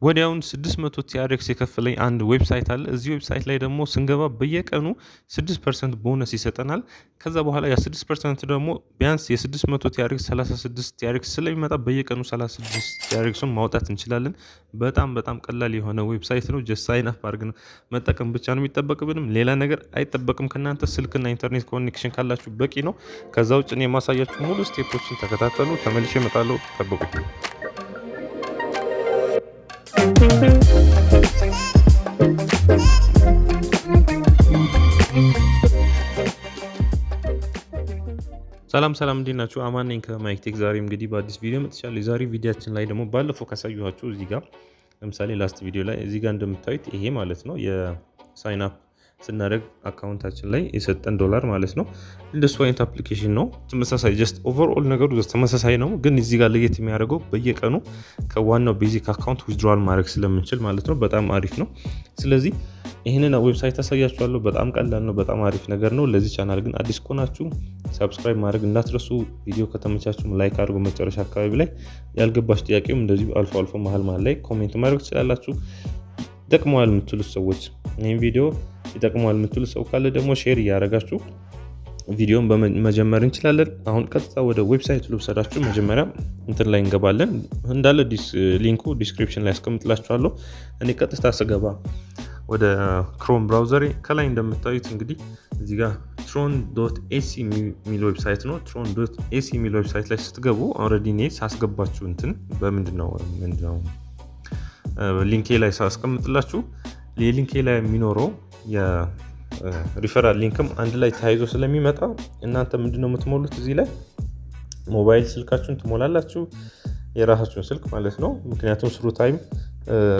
ወዲያውን 600 TRX የከፈለኝ አንድ ዌብሳይት አለ። እዚህ ዌብሳይት ላይ ደግሞ ስንገባ በየቀኑ 6% ቦነስ ይሰጠናል። ከዛ በኋላ ያ 6% ደግሞ ቢያንስ የ600 TRX 36 TRX ስለሚመጣ በየቀኑ 36 TRXን ማውጣት እንችላለን። በጣም ቀላል የሆነ ዌብሳይት ነው። ጀስት ሳይን አፕ አድርገን መጠቀም ብቻ ነው የሚጠበቅብንም። ሌላ ነገር አይጠበቅም ከናንተ። ስልክና ኢንተርኔት ኮኔክሽን ካላችሁ በቂ ነው። ከዛ ውጭ እኔ የማሳያችሁ ሙሉ ስቴፖችን ተከታተሉ። ተመልሼ እመጣለሁ። ጠብቁ። ሰላም እንዴት ናችሁ? አማን ነኝ ከማግኘት። ዛሬ እንግዲህ በአዲስ ቪዲዮ መጥቻለሁ። የዛሬ ቪዲዮአችን ላይ ደግሞ ባለፈው ካሳየኋችሁ እዚህ ጋር ለምሳሌ ላስት ቪዲዮ ላይ እዚህ ጋር እንደምታዩት ይሄ ማለት ነው የሳይን አፕ ስናደርግ አካውንታችን ላይ የሰጠን ዶላር ማለት ነው። እንደሱ አይነት አፕሊኬሽን ነው። ተመሳሳይ ጀስት ኦቨርኦል ነገሩ ተመሳሳይ ነው፣ ግን እዚህ ጋር ለየት የሚያደርገው በየቀኑ ከዋናው ቤዚክ አካውንት ዊዝድሮዋል ማድረግ ስለምንችል ማለት ነው። በጣም አሪፍ ነው። ስለዚህ ይህንን ዌብሳይት አሳያችኋለሁ። በጣም ቀላል ነው። በጣም አሪፍ ነገር ነው። ለዚህ ቻናል ግን አዲስ ከሆናችሁ ሰብስክራይብ ማድረግ እንዳትረሱ። ቪዲዮ ከተመቻችሁ ላይክ አድርጉ። መጨረሻ አካባቢ ላይ ያልገባች ጥያቄም እንደዚህ አልፎ መሀል ላይ ኮሜንት ማድረግ ትችላላችሁ። ይጠቅመዋል የምትሉት ሰዎች ይህን ቪዲዮ ይጠቅመዋል የምትሉት ሰው ካለ ደግሞ ሼር እያደረጋችሁ ቪዲዮን በመጀመር እንችላለን። አሁን ቀጥታ ወደ ዌብሳይቱ ልውሰዳችሁ። መጀመሪያ እንትን ላይ እንገባለን። እንዳለ ሊንኩ ዲስክሪፕሽን ላይ አስቀምጥላችኋለሁ። እኔ ቀጥታ ስገባ ወደ ክሮም ብራውዘር ከላይ እንደምታዩት እንግዲህ እዚህ ጋር tron.ac የሚል ዌብሳይት ነው። tron.ac የሚል ዌብሳይት ላይ ስትገቡ ኦልሬዲ እኔ ሳስገባችሁ እንትን በምንድነው ሊንኬ ላይ ሳስቀምጥላችሁ ሊንኬ ላይ የሚኖረው የሪፈራል ሊንክም አንድ ላይ ተያይዞ ስለሚመጣ እናንተ ምንድነው የምትሞሉት እዚህ ላይ ሞባይል ስልካችሁን ትሞላላችሁ፣ የራሳችሁን ስልክ ማለት ነው። ምክንያቱም ስሩ ታይም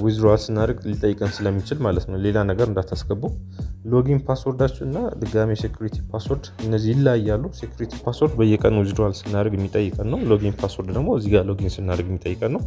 ዊዝድሮዋል ስናደርግ ሊጠይቀን ስለሚችል ማለት ነው። ሌላ ነገር እንዳታስገቡ። ሎጊን ፓስወርዳችሁ እና ድጋሚ ሴኩሪቲ ፓስወርድ እነዚህ ይለያያሉ። ሴኩሪቲ ፓስወርድ በየቀኑ ዊዝድሮዋል ስናደርግ የሚጠይቀን ነው። ሎጊን ፓስወርድ ደግሞ እዚህ ጋር ሎጊን ስናደርግ የሚጠይቀን ነው።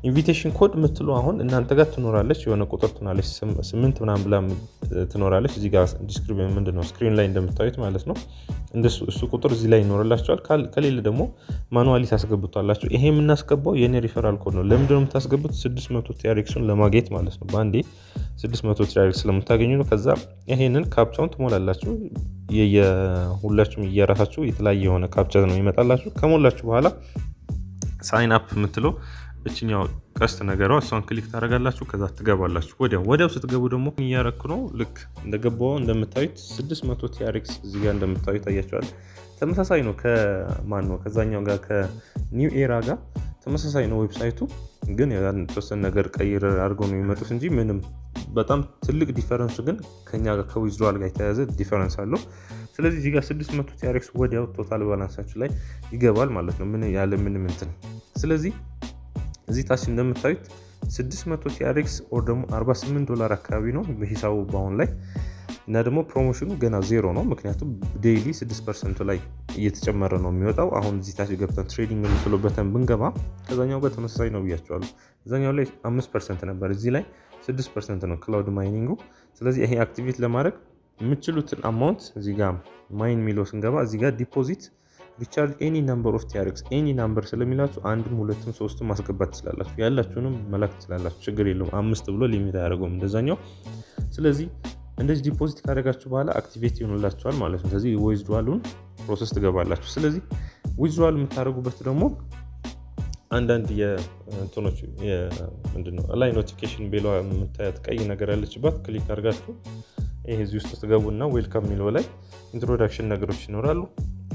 ኢንቪቴሽን ኮድ የምትሉ አሁን እናንተ ጋር ትኖራለች፣ የሆነ ቁጥር ትኖራለች፣ 8 ምናምን ብላ ትኖራለች። እዚህ ጋር ዲስክሪፕሽን ምንድነው ስክሪን ላይ እንደምታዩት ማለት ነው። እሱ ቁጥር እዚህ ላይ ይኖርላችኋል። ከሌለ ደግሞ ማኑዋሊ ታስገቡታላችሁ። ይሄ የምናስገባው የኔ ሪፈራል ኮድ ነው። ለምንድነው የምታስገቡት? 600 TRXን ለማግኘት ማለት ነው። በአንዴ 600 TRX ስለምታገኙ ነው። ከዛ ይሄንን ካፕቻውን ትሞላላችሁ። ሁላችሁም እየራሳችሁ የተለያየ የሆነ ካፕቻ ነው ይመጣላችሁ። ከሞላችሁ በኋላ ሳይን አፕ የምትለው እችኛው ቀስት ነገሯ እሷን ክሊክ ታደርጋላችሁ። ከዛ ትገባላችሁ። ወዲያው ስትገቡ ደግሞ እያረኩ ነው። ልክ እንደገባው እንደምታዩት 600 TRX እዚህ ጋር እንደምታዩት ታያችኋል። ተመሳሳይ ነው ከዛኛው ጋር ከኒው ኤራ ጋር ተመሳሳይ ነው። ዌብሳይቱ ግን የተወሰነ ነገር ቀይር አድርገው ነው የሚመጡት እንጂ ምንም በጣም ትልቅ ዲፈረንሱ ግን ከኛ ጋር ከዊዝድሮዋል ጋር የተያያዘ ዲፈረንስ አለው። ስለዚህ እዚህ ጋር 600 TRX ወዲያው ቶታል ባላንሳችሁ ላይ ይገባል ማለት ነው። ምን ያለ ምንም እንትን። ስለዚህ እዚህ ታች እንደምታዩት 600 TRX ኦር ደግሞ $48 አካባቢ ነው በሂሳቡ በአሁን ላይ። እና ደግሞ ፕሮሞሽኑ ገና ዜሮ ነው፣ ምክንያቱም ዴይሊ 6% ላይ እየተጨመረ ነው የሚወጣው። አሁን እዚህ ታች ገብተን ትሬዲንግ የምትሉበትን ብንገባ ከዛኛው ጋር ተመሳሳይ ነው ብያቸዋለሁ። እዛኛው ላይ 5% ነበር፣ እዚህ ላይ 6% ነው ክላውድ ማይኒንጉ። ስለዚህ ይሄ አክቲቬት ለማድረግ የምትችሉትን አማውንት እዚህ ጋር ማይን ሚለው ስንገባ እዚህ ጋር ዲፖዚት ሪቻርጅ ኤኒ ነምበር ኦፍ TRX ኤኒ ነምበር ስለሚላችሁ 1 2 3 ማስገባት ትችላላችሁ። ያላችሁንም መላክ ትችላላችሁ፣ ችግር የለውም። 5 ብሎ ሊሚት አያደርገውም እንደዛኛው። ስለዚህ እንደዚህ ዲፖዚት ካደረጋችሁ በኋላ አክቲቬት ይሆንላችኋል ማለት ነው። ስለዚህ ዊዝድሮዋሉን ፕሮሰስ ትገባላችሁ። ስለዚህ ዊዝድሮዋል የምታደርጉበት ደግሞ አንዳንድ የእንትኖች ምንድነው ላይ ኖቲፊኬሽን ቤሏ የምታያት ቀይ ነገር ያለችባት ክሊክ አድርጋችሁ ይሄ እዚህ ውስጥ ትገቡና ዌልካም የሚለው ላይ ኢንትሮዳክሽን ነገሮች ይኖራሉ።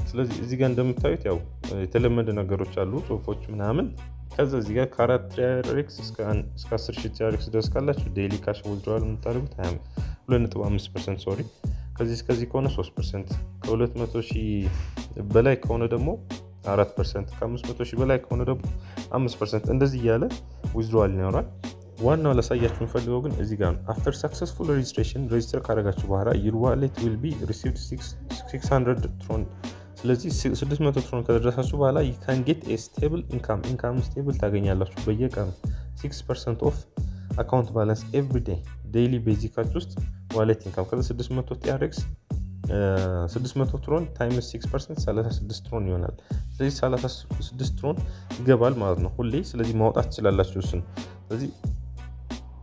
ስለዚህ እዚህ ጋር እንደምታዩት ያው የተለመደ ነገሮች አሉ፣ ጽሁፎች ምናምን። ከዛ እዚህ ጋር ከ4 TRX እስከ 10,000 TRX ድረስ ካላችሁ ዴይሊ ካሽ ዊዝድሮዋል የምታደርጉት 2.5% ሶሪ። ከዚህ ከሆነ 3%፣ ከ200,000 በላይ ከሆነ ደግሞ 4%፣ ከ500,000 በላይ ከሆነ ደግሞ 5%፣ እንደዚህ እያለ ዊዝድሮዋል ይኖራል። ዋናው ላሳያችሁ የምፈልገው ግን እዚህ ጋር ነው። አፍተር ሰክሰስፉል ሬጅስተር ካደረጋችሁ በኋላ your wallet will be received 600 tron። ስለዚህ 600 ትሮን ከደረሳችሁ በኋላ you can get a stable income stable ታገኛላችሁ በየቀኑ 6% of account balance every day daily ቤዚካችሁ ውስጥ wallet income ከዛ 600 TRX 600 ትሮን ታይምስ 6% 36 ትሮን ይሆናል። ስለዚህ 36 ትሮን ይገባል ማለት ነው ሁሌ። ስለዚህ ማውጣት ትችላላችሁ እሱን። ስለዚህ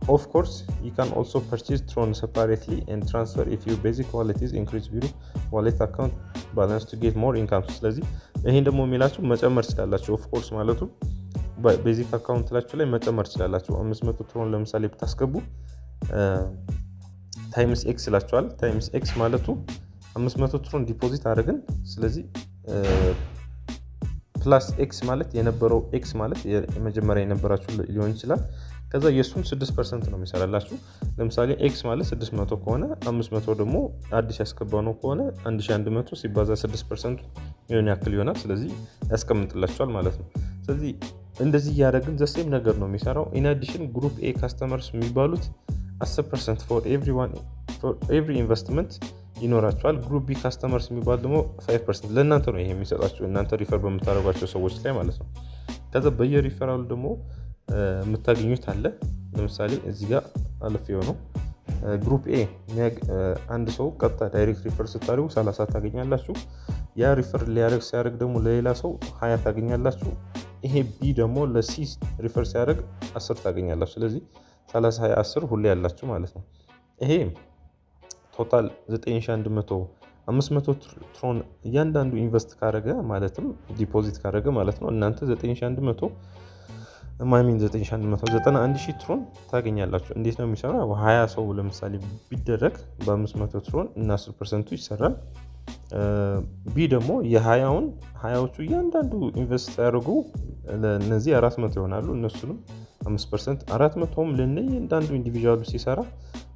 Of course, you can also purchase Tron separately and transfer if your basic wallet is increase your wallet account balance to get more income. ስለዚህ ይሄን ደግሞ የሚላችሁ መጨመር ትችላላችሁ። of course ማለቱ በቤዚክ አካውንት ላይ መጨመር ትችላላችሁ። 500 ትሮን ለምሳሌ ብታስገቡ ታይምስ ኤክስ ይላችኋል። ታይምስ ኤክስ ማለቱ 500 ትሮን ዲፖዚት አድርገን ስለዚህ ፕላስ ኤክስ ማለት የነበረው ኤክስ ማለት የመጀመሪያ የነበራችሁ ሊሆን ይችላል። ከዛ የሱን 6% ነው የሚሰራላችሁ። ለምሳሌ ኤክስ ማለት 600 ከሆነ 500 ደግሞ አዲስ ያስገባነው ከሆነ 1100 ሲባዛ 6% የሆነ ያክል ይሆናል። ስለዚህ ያስቀምጥላችኋል ማለት ነው። ስለዚህ እንደዚህ ያደረግን ዘሴም ነገር ነው የሚሰራው። ኢን አዲሽን ግሩፕ ኤ ካስተመርስ የሚባሉት 10% for every investment ይኖራቸዋል። ግሩፕ ቢ ካስተመርስ የሚባል ደግሞ 5% ለእናንተ ነው ይሄ የሚሰጣችሁ እናንተ ሪፈር በምታደርጓቸው ሰዎች ላይ ማለት ነው። ከዛ በየሪፈራሉ ደግሞ የምታገኙት አለ። ለምሳሌ እዚህ ጋር አለፍ የሆነው ግሩፕ ኤ አንድ ሰው ቀጥታ ዳይሬክት ሪፈር ስታደርጉ 30 ታገኛላችሁ። ያ ሪፈር ሲያደርግ ደግሞ ለሌላ ሰው 20 ታገኛላችሁ። ይሄ ቢ ደግሞ ለሲ ሪፈር ሲያደርግ 10 ታገኛላችሁ። ስለዚህ 30 20 10 ሁሌ ያላችሁ ማለት ነው። ይሄ ቶታል 9100 500 ትሮን እያንዳንዱ ኢንቨስት ካደረገ ማለትም ዲፖዚት ካደረገ ማለት ነው እናንተ 9100 91000 ትሮን ታገኛላችሁ። እንዴት ነው የሚሰራው? 20 ሰው ለምሳሌ ቢደረግ በ500 ትሮን እና 10%ቱ ይሰራል። ቢ ደግሞ የ20ዎቹ እያንዳንዱ ኢንቨስት ያደርጉ ለነዚህ 400 ይሆናሉ። እነሱንም 5% 400ም ለእያንዳንዱ ኢንዲቪጁዋሉ ሲሰራ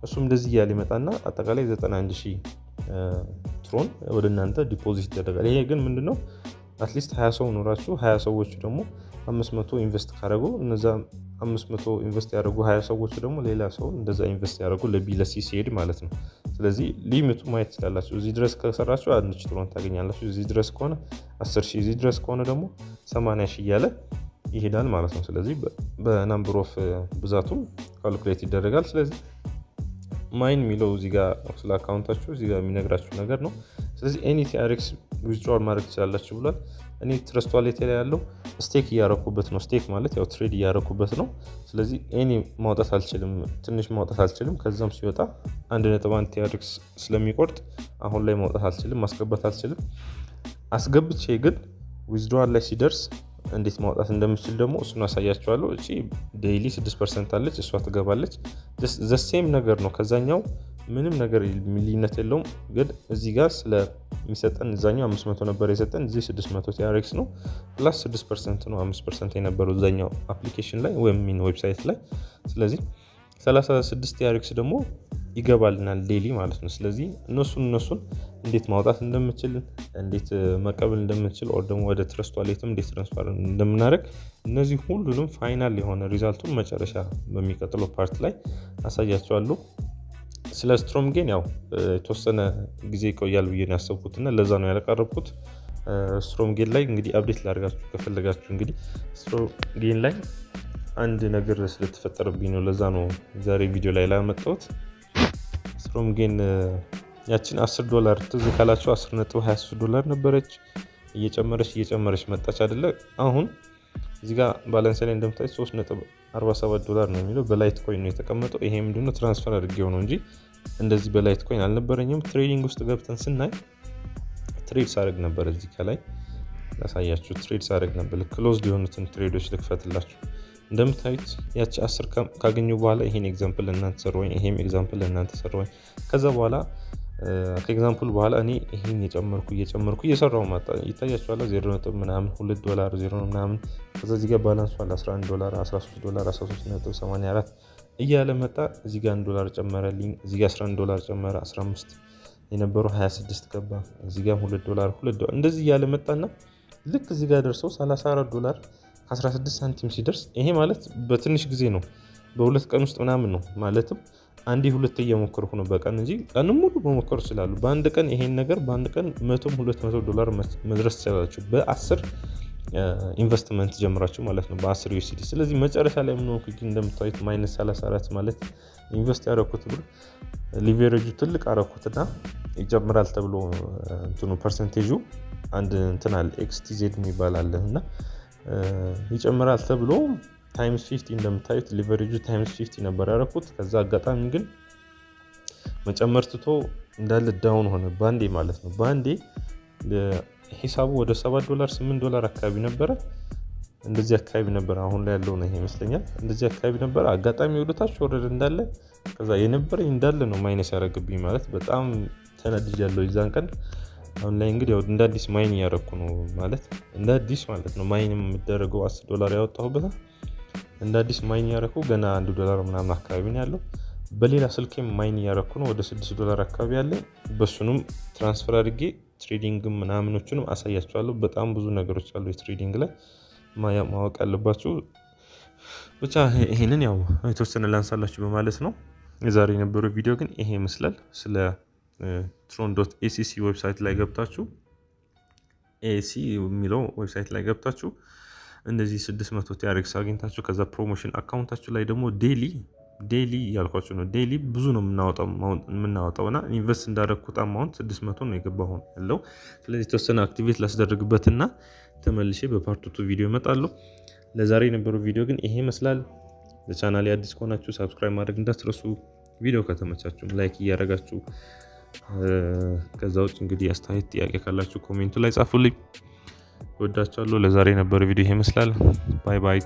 እሱም እንደዚህ ያለ ይመጣና አጠቃላይ 91000 ትሮን ወደ እናንተ ዲፖዚት ይደረጋል። ይሄ ግን ምንድነው አትሊስት 20 ሰው ኖራችሁ 20 ሰዎች ደግሞ 500 ኢንቨስት ካደረጉ እነዛ 500 ኢንቨስት ያደረጉ 20 ሰዎች ደግሞ ሌላ ሰው እንደዛ ኢንቨስት ያደረጉ ለቢ ለሲ ሲሄድ ማለት ነው። ስለዚህ ሊሚቱ ማየት ትችላላችሁ። እዚህ ድረስ ከሰራችሁ 1000 ትሮን ታገኛላችሁ። እዚህ ድረስ ከሆነ 10000፣ እዚህ ድረስ ከሆነ ደግሞ 80000 እያለ ይሄዳል ማለት ነው። ስለዚህ በናምበር ኦፍ ብዛቱም ካልኩሌት ይደረጋል። ስለዚህ ማይን የሚለው እዚህ ጋር ስለ አካውንታችሁ እዚህ ጋር የሚነግራችሁ ነገር ነው። ስለዚህ ኤኒ TRX ዊዝድሮል ማድረግ ትችላላችሁ ብሏል። እኔ ትረስት ዋሌት ላይ ያለው ስቴክ እያረኩበት ነው። ስቴክ ማለት ያው ትሬድ እያረኩበት ነው። ስለዚህ ኤኒ ማውጣት አልችልም፣ ትንሽ ማውጣት አልችልም። ከዛም ሲወጣ 1.1 TRX ስለሚቆርጥ አሁን ላይ ማውጣት አልችልም፣ ማስገባት አልችልም። አስገብቼ ግን ዊዝድሮል ላይ ሲደርስ እንዴት ማውጣት እንደምችል ደግሞ እሱን አሳያችኋለሁ። እቺ ዴይሊ 6% አለች፣ እሷ ትገባለች። ዘሴም ነገር ነው ከዛኛው ምንም ነገር ልዩነት የለውም። ግን እዚህ ጋር ስለሚሰጠን እዛኛው 500 ነበር የሰጠን፣ እዚህ 600 TRX ነው ፕላስ 6% ነው 5% የነበረው እዛኛው አፕሊኬሽን ላይ ወይም ዌብሳይት ላይ። ስለዚህ 36 TRX ደግሞ ይገባልናል ዴይሊ ማለት ነው። ስለዚህ እነሱን እንዴት ማውጣት እንደምችል እንዴት መቀበል እንደምችል ኦር ደግሞ ወደ ትረስት ዋሌትም እንዴት ትራንስፈር እንደምናደርግ እነዚህ ሁሉንም ፋይናል የሆነ ሪዛልቱን መጨረሻ በሚቀጥለው ፓርት ላይ አሳያችኋለሁ። ስለ ስትሮም ጌን ያው የተወሰነ ጊዜ ይቆያል ብዬ ነው ያሰብኩትና ለዛ ነው ያለቀረብኩት። ስትሮም ጌን ላይ እንግዲህ አፕዴት ላደርጋችሁ ከፈለጋችሁ እንግዲህ ስትሮም ጌን ላይ አንድ ነገር ስለተፈጠረብኝ ነው፣ ለዛ ነው ዛሬ ቪዲዮ ላይ ላመጣሁት። ስትሮም ጌን ያችን $10 ትዝ ካላችሁ $10.23 ነበረች። እየጨመረች መጣች አይደለ? አሁን እዚህ ጋር ባላንስ ላይ እንደምታዩት $3.47 ነው የሚለው። በላይት ኮይን ነው የተቀመጠው። ይሄ ምንድነው ትራንስፈር አድርጌው ነው እንጂ እንደዚህ በላይት ኮይን አልነበረኝም። ትሬዲንግ ውስጥ ገብተን ስናይ ትሬድ ሳደርግ ነበር። እዚህ ከላይ ላሳያችሁ፣ ትሬድ ሳደርግ ነበር። ክሎዝድ የሆኑትን ትሬዶች ልክፈትላችሁ። እንደምታዩት ያቺ 10 ካገኘው በኋላ ይሄን ኤግዛምፕል ለእናንተ ሰራሁኝ፣ ይሄም ኤግዛምፕል ለእናንተ ሰራሁኝ። ከዛ በኋላ ከኤግዛምፕል በኋላ እኔ ይሄን እየጨመርኩ እየሰራው ማጣ ይታያችኋል። 0 ምናምን $2 0 ምናምን። ከዛ እዚህ ጋር ባላንስ አለ $11 $13 $13.84 እያለ መጣ። እዚህ ጋር $1 ጨመረልኝ፣ እዚህ ጋር $11 ጨመረ፣ 15 የነበረው 26 ገባ፣ እዚህ ጋር $2 እንደዚህ እያለ መጣና ልክ እዚህ ጋር ደርሶ $34 ከ16 ሳንቲም ሲደርስ፣ ይሄ ማለት በትንሽ ጊዜ ነው፣ በሁለት ቀን ውስጥ ምናምን ነው። ማለትም አንዴ ሁለቴ እየሞከርኩ ነው በቀን እንጂ ቀን ሙሉ መሞከር ይችላሉ። በአንድ ቀን ይሄን ነገር በአንድ ቀን $100-200 መድረስ ይችላልችሁ በ10 ኢንቨስትመንት ጀምራችሁ ማለት ነው፣ በ10 USD። ስለዚህ መጨረሻ ላይ ምን ሆንኩ ግን እንደምታዩት -34 ማለት ኢንቨስት ያደረኩት ብር ሊቨሬጁ ትልቅ አደረኩትና ይጨምራል ተብሎ እንትኑ ፐርሰንቴጁ አንድ እንትን አለ XTZ የሚባል አለ እና ይጨምራል ተብሎ ታይምስ 50 እንደምታዩት ሊቨሬጁ ታይምስ 50 ነበር ያደረኩት። ከዛ አጋጣሚ ግን መጨመር ትቶ እንዳለ ዳውን ሆነ ባንዴ ማለት ነው። ባንዴ ሂሳቡ ወደ $7 $8 አካባቢ ነበረ። እንደዚህ አካባቢ ነበር። አሁን ላይ ያለው ነው ይሄ ይመስለኛል። እንደዚህ አካባቢ ነበር። አጋጣሚ ወደታች ወረደ እንዳለ። ከዛ የነበረኝ እንዳለ ነው ማይነስ ያደረግብኝ ማለት በጣም ተነድጃለሁ የዛን ቀን። አሁን ላይ እንግዲህ ያው እንደ አዲስ ማይን ያደረኩ ነው ማለት እንደ አዲስ ማለት ነው። ማይን የሚደረገው $10 ያወጣሁበት እንደ አዲስ ማይን ያደረኩ ገና $1 ምናምን አካባቢ ነው ያለው። በሌላ ስልኬም ማይን ያደረኩ ነው ወደ $6 አካባቢ ያለ። በሱንም ትራንስፈር አድርጌ ትሬዲንግ ምናምኖችንም አሳያችኋለሁ። በጣም ብዙ ነገሮች አሉ የትሬዲንግ ላይ ማወቅ ያለባችሁ። ብቻ ይሄንን ያው የተወሰነ ላንሳላችሁ በማለት ነው። የዛሬ የነበረው ቪዲዮ ግን ይሄ ይመስላል። ስለ tron.acc ዌብሳይት ላይ ገብታችሁ ኤሲ የሚለው ዌብሳይት ላይ ገብታችሁ እንደዚህ 600 TRX አግኝታችሁ ከዛ ፕሮሞሽን አካውንታችሁ ላይ ደግሞ ዴሊ ያልኳችሁ ነው። ዴሊ ብዙ ነው የምናወጣውና ኢንቨስት እንዳደረኩት አማውንት 600 ነው የገባው ያለው። ስለዚህ የተወሰነ አክቲቬት ላስደርግበትና ተመልሼ በፓርት 2 ቪዲዮ እመጣለሁ። ለዛሬ የነበረው ቪዲዮ ግን ይሄ ይመስላል። ለቻናሌ አዲስ ከሆናችሁ ሰብስክራይብ ማድረግ እንዳትረሱ። ቪዲዮ ከተመቻችሁ ላይክ እያደረጋችሁ ከዛ ውጭ እንግዲህ አስተያየት ጥያቄ ካላችሁ ኮሜንቱ ላይ ጻፉልኝ። ወዳችኋለሁ። ለዛሬ የነበረው ቪዲዮ ይሄ ይመስላል። ባይ ባይ።